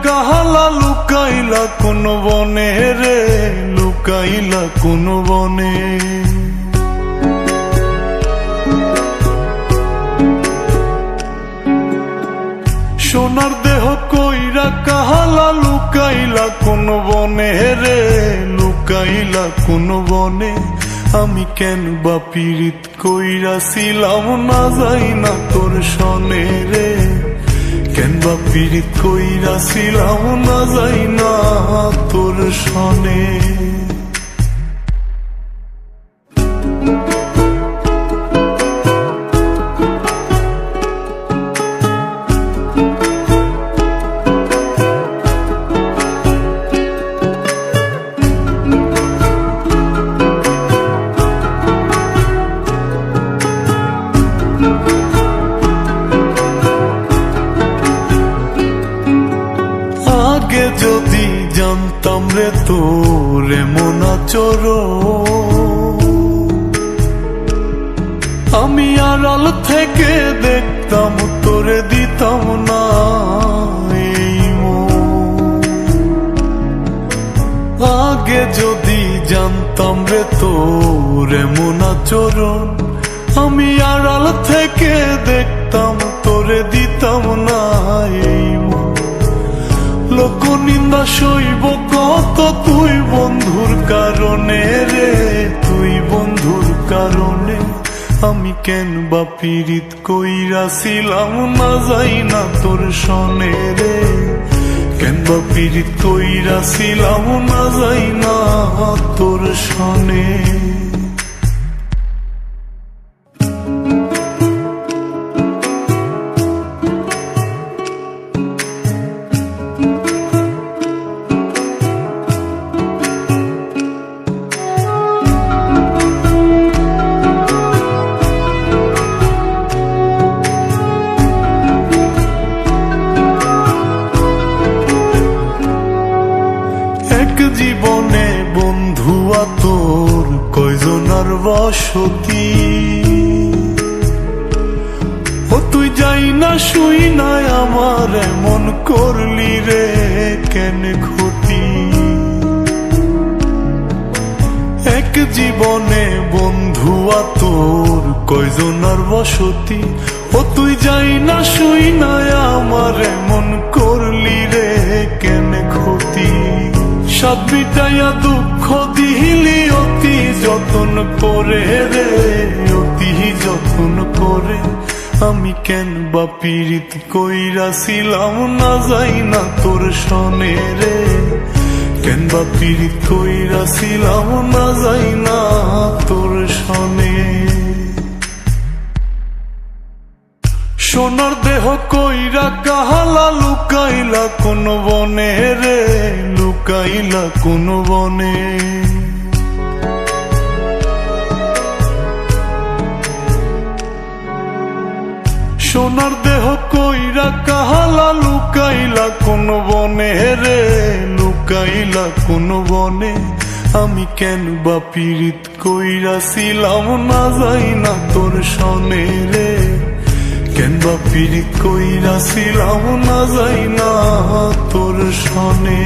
কাহালা লুকাইলা কোন বনে রে, লুকাইলা কোন বনে। সোনার দেহ কইরা কাহালা লুকাইলা কোন বনে রে, লুকাইলা কোন বনে। আমি কেন বা পীড়িত কইরাছিলাম না যাই না তোর সনে রে, কেন বা পীড়িত কইরাছিলাম না যাই না তোর সনে। আগে যদি জানতাম রে তোর এমন আচরণ, আমি আড়াল থেকে দেখতাম তোরে দিতাম না এই মন। আগে যদি জানতাম রে তোর এমন আচরণ, আমি আড়াল থেকে দেখতাম তোরে দিতাম না এই মন। লোক নিন্দা সইব কত তুই বন্ধুর কারণে রে, তুই বন্ধুর কারণে। আমি কেন বা পীড়িত কইরাছিলাম না যাই না তোর সনে রে, কেন বা পীড়িত কইরাছিলাম না যাই না তোর সনে। জীবনে বন্ধু তোর কয়জনার বসতি, ও তুই যাই না শুই নাই আমার এমন করলি রে কেন ক্ষতি। এক জীবনে বন্ধু তোর কয়জনার বসতি, ও তুই যাই না শুই নাই আমার এমন করলি রে কেন ক্ষতি। সাত বিটাইয়া দুঃখ দিলি অতি যতন করে রে, অতি যতন করে। আমি কেন বা পীড়িত কইরাছিলাম না যাই না তোর সনে রে, কেন বা পীড়িত কইরাছিলাম না যাই না তোর সনে। সোনার দেহ কইরা কাহালা লুকাইলা কোন বনে রে, লুকাইলা কোন বনে। সোনার দেহ কইরা কাহালা লুকাইলা কোন বনে রে, লুকাইলা কোন বনে। আমি কেন বা পীড়িত কইরাছিলাম না যাই না তোর সনে রে, কেন বা পীড়িত কইরাছিলাম না যাই না তোর সনে।